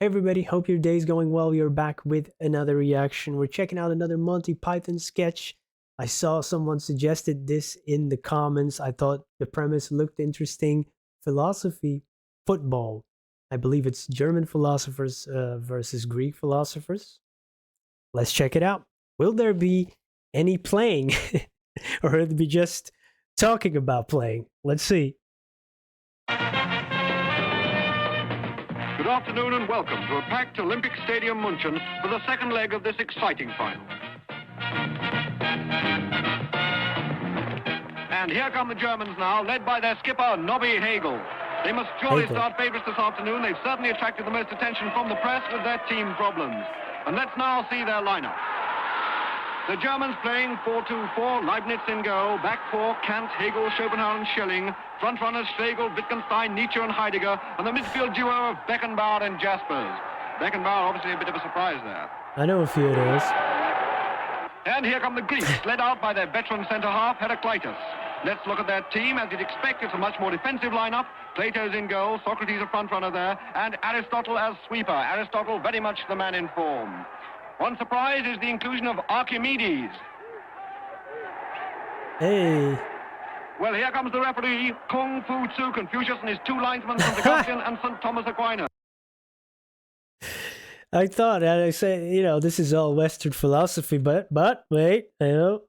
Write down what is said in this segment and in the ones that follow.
Hey everybody, hope your day's going well. We are back with another reaction. We're checking out another Monty Python sketch. I saw someone suggested this in the comments. I thought the premise looked interesting. Philosophy, football. I believe it's German philosophers versus Greek philosophers. Let's check it out. Will there be any playing? Or will it be just talking about playing? Let's see. Good afternoon and welcome to a packed Olympic Stadium München for the second leg of this exciting final. And here come the Germans now, led by their skipper, Nobby Hagel. They must surely start favourites this afternoon. They've certainly attracted the most attention from the press with their team problems. And let's now see their lineup. The Germans playing 4-2-4, Leibniz in goal, back four, Kant, Hegel, Schopenhauer and Schelling, front runners Schlegel, Wittgenstein, Nietzsche and Heidegger, and the midfield duo of Beckenbauer and Jaspers. Beckenbauer obviously a bit of a surprise there. I know a few of those. And here come the Greeks, led out by their veteran centre-half, Heraclitus. Let's look at their team. As you'd expect, it's a much more defensive lineup. Plato's in goal, Socrates a front runner there, and Aristotle as sweeper. Aristotle very much the man in form. One surprise is the inclusion of Archimedes. Hey. Well, here comes the referee, Kung Fu Tzu, Confucius and his two linesmen, St. Augustine and St. Thomas Aquinas. I thought, and I said, this is all Western philosophy, but wait, they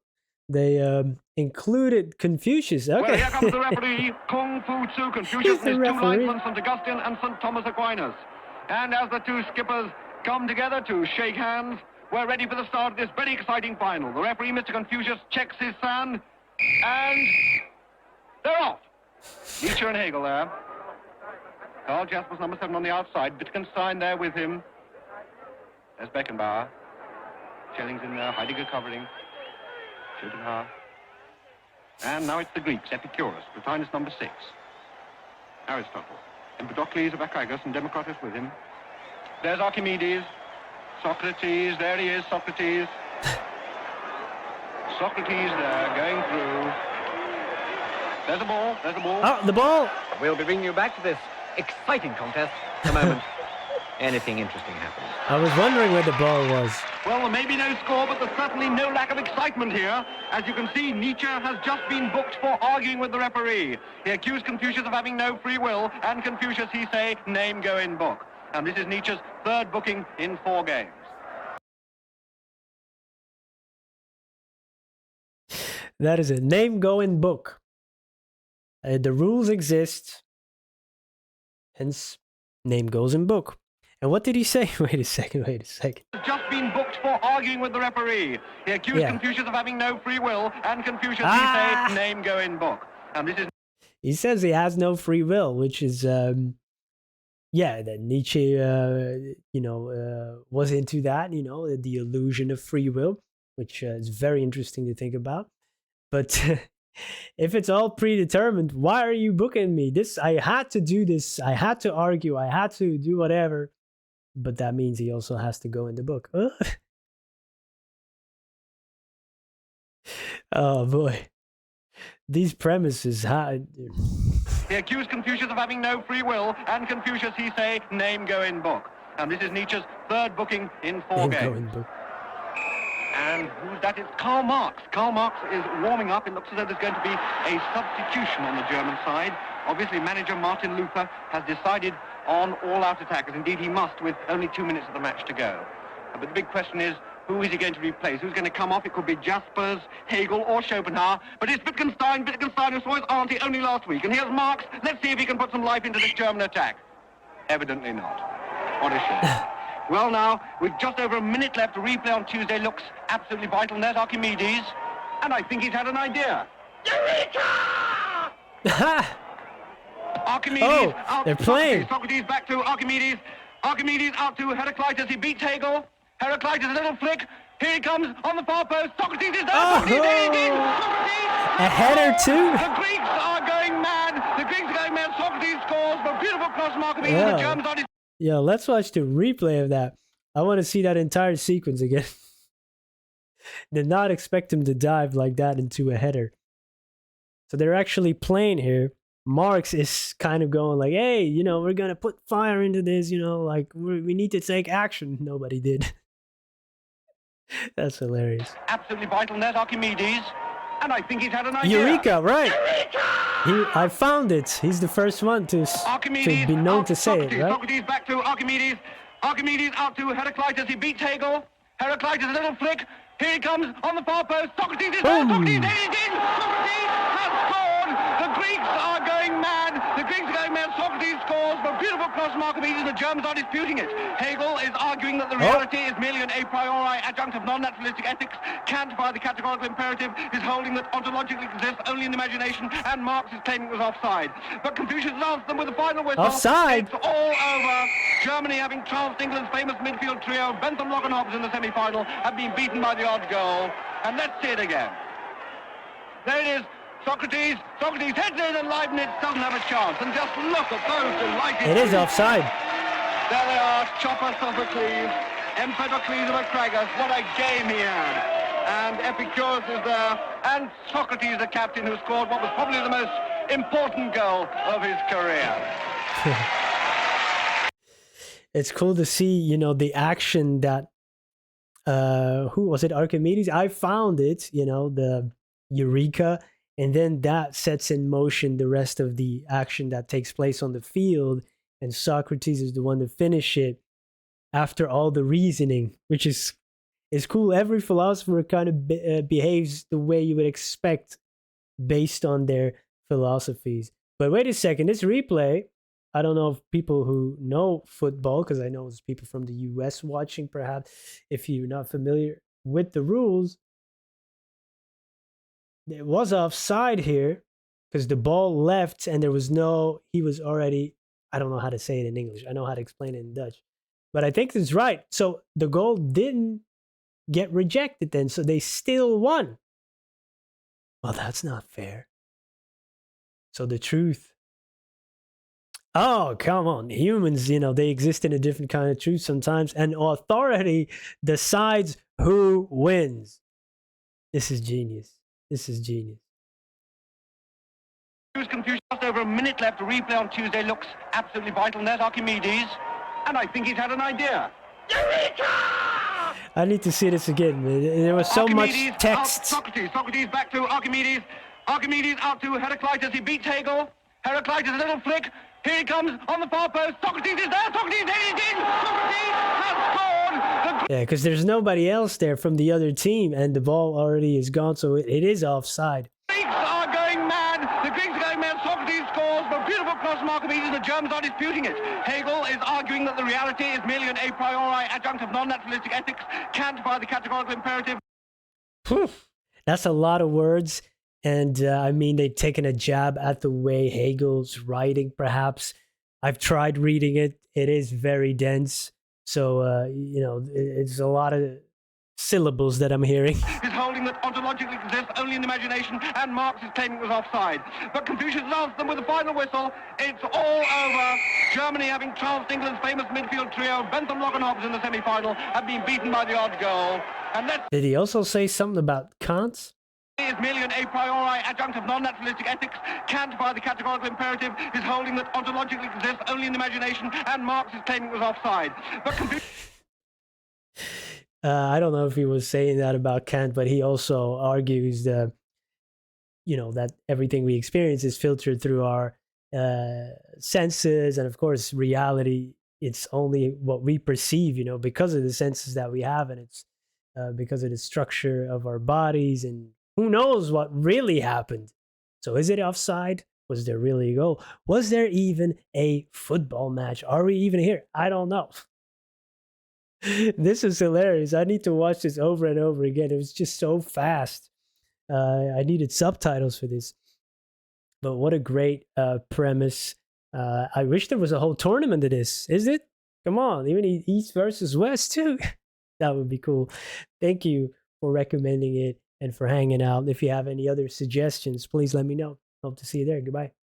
included Confucius. Okay. Well, here comes the referee, Kung Fu Tzu, Confucius and his two linesmen, St. Augustine and St. Thomas Aquinas. And as the two skippers come together to shake hands, we're ready for the start of this very exciting final. The referee, Mr. Confucius, checks his sand, and they're off. Nietzsche and Hegel there. Karl Jaspers, number 7 on the outside. Wittgenstein there with him. There's Beckenbauer. Schelling's in there. Heidegger covering. Schopenhauer. And now it's the Greeks, Epicurus. Plotinus, number 6. Aristotle. Empedocles of Archaigus and Democritus with him. There's Archimedes. Socrates. There he is, Socrates. Socrates there, going through. There's the ball, there's the ball. Oh, the ball! We'll be bringing you back to this exciting contest the moment anything interesting happens. I was wondering where the ball was. Well, there may be no score, but there's certainly no lack of excitement here. As you can see, Nietzsche has just been booked for arguing with the referee. He accused Confucius of having no free will, and Confucius, he say, name go in book. And this is Nietzsche's third booking in 4 games. That is a name go in book. The rules exist, hence name goes in book. And what did he say? Wait a second. Just been booked for arguing with the referee. He accused Confucius of having no free will, and Confucius, he say, name go in book. And this is... He says he has no free will, which is, that Nietzsche, was into that, the illusion of free will, which is very interesting to think about. But if it's all predetermined, why are you booking me? I had to do this. I had to argue. I had to do whatever. But that means he also has to go in the book. Oh boy. These premises. He accused Confucius of having no free will, and Confucius, he say, name go in book. And this is Nietzsche's third booking in 4 games. And who's that? It's Karl Marx. Karl Marx is warming up. It looks as though there's going to be a substitution on the German side. Obviously, manager Martin Luther has decided on all-out attack, as indeed he must, with only 2 minutes of the match to go. But the big question is, who is he going to replace? Who's going to come off? It could be Jaspers, Hegel, or Schopenhauer. But it's Wittgenstein who saw his auntie only last week. And here's Marx. Let's see if he can put some life into this German attack. Evidently not. What a shame. Well, now, with just over a minute left, a replay on Tuesday looks absolutely vital. And there's Archimedes. And I think he's had an idea. Eureka! Archimedes out they're playing. Socrates back to Archimedes. Archimedes out to Heraclitus. He beats Hegel. Heraclitus, a little flick. Here he comes on the far post. Socrates is there. Socrates, there he is. Socrates. A header too. The Greeks are going mad. The Greeks are going mad. Socrates scores. But beautiful cross from Archimedes. The Germans are... Yeah, let's watch the replay of that. I want to see that entire sequence again. Did not expect him to dive like that into a header. So they're actually playing here. Marx is kind of going like, hey, we're gonna put fire into this, like we need to take action. Nobody did. That's hilarious. Absolutely vital. There's Archimedes. And I think he's had an idea. Eureka, right. Eureka! I found it. He's the first one to be known to say it, right? Socrates back to Archimedes. Archimedes out to Heraclitus. He beats Hegel. Heraclitus, a little flick. Here he comes on the far post. Socrates is there. Socrates, there he is. Socrates has scored. The Greeks are going mad. The Greeks are going mad. Socrates scores. A beautiful cross from Archimedes. The Germans are disputing it. Hegel is arguing that the reality is merely an a priori adjunct of non-naturalistic ethics. Kant, by the categorical imperative, is holding that ontologically exists only in the imagination, and Marx is claiming it was offside. But Confucius answers them with a final whistle. Offside? It's all over. Germany, having trounced England's famous midfield trio, Bentham, Lock and Hobbs in the semi-final, have been beaten by the odd goal. And let's see it again. There it is. Socrates heads in, and Leibniz doesn't have a chance. And just look at those delighted... It is offside. There they are, Chopper Sophocles, Empedocles of Acragas. What a game he had. And Epicurus is there, and Socrates, the captain, who scored what was probably the most important goal of his career. It's cool to see, the action that, who was it, Archimedes? I found it, the Eureka, and then that sets in motion the rest of the action that takes place on the field, and Socrates is the one to finish it after all the reasoning, which is cool. Every philosopher kind of behaves the way you would expect based on their philosophies. But wait a second, this replay, I don't know if people who know football, because I know there's people from the US watching, perhaps, if you're not familiar with the rules, it was offside here because the ball left and there was he was already, I don't know how to say it in English. I know how to explain it in Dutch. But I think it's right. So the goal didn't get rejected then, so they still won. Well, that's not fair. So the truth. Oh, come on. Humans, they exist in a different kind of truth sometimes, and authority decides who wins. This is genius. This is genius. He was confused. Just over a minute left. A replay on Tuesday looks absolutely vital. And there's Archimedes. And I think he's had an idea. Eureka! I need to see this again. There was so much text. Socrates back to Archimedes. Archimedes out to Heraclitus. He beats Hegel. Heraclitus, a little flick. Here he comes on the far post. Socrates is there. Socrates, there he is. Socrates has scored. Yeah, because there's nobody else there from the other team, and the ball already is gone, so it is offside. The Greeks are going mad. The Greeks are going mad. Socrates scores. A beautiful cross from Archimedes. The Germans are disputing it. Hegel is arguing that the reality is merely an a priori adjunct of non-naturalistic ethics. Kant, by the categorical imperative. That's a lot of words. And I mean, they've taken a jab at the way Hegel's writing, perhaps. I've tried reading it. It is very dense. So, it's a lot of syllables that I'm hearing. Is holding that ontologically exists only in the imagination, and Marx is claiming it was offside. But Confucius answers them with a final whistle. It's all over. Germany, having trounced England's famous midfield trio, Bentham, Lock and Hobbs in the semi-final, have been beaten by the odd goal. And did he also say something about Kant? Is merely an a priori adjunct of non-naturalistic ethics. Kant, by the categorical imperative, is holding that ontologically exists only in the imagination, and Marx is claiming it was offside. But I don't know if he was saying that about Kant, but he also argues that, that everything we experience is filtered through our senses, and of course, reality, it's only what we perceive, because of the senses that we have, and it's because of the structure of our bodies, and who knows what really happened. So is it offside? Was there really a goal? Was there even a football match? Are we even here? I don't know. This is hilarious. I need to watch this over and over again. It was just so fast. I needed subtitles for this. But what a great premise. I wish there was a whole tournament of this. Is it? Come on, even East versus West too. That would be cool. Thank you for recommending it and for hanging out. If you have any other suggestions, please let me know. Hope to see you there. Goodbye.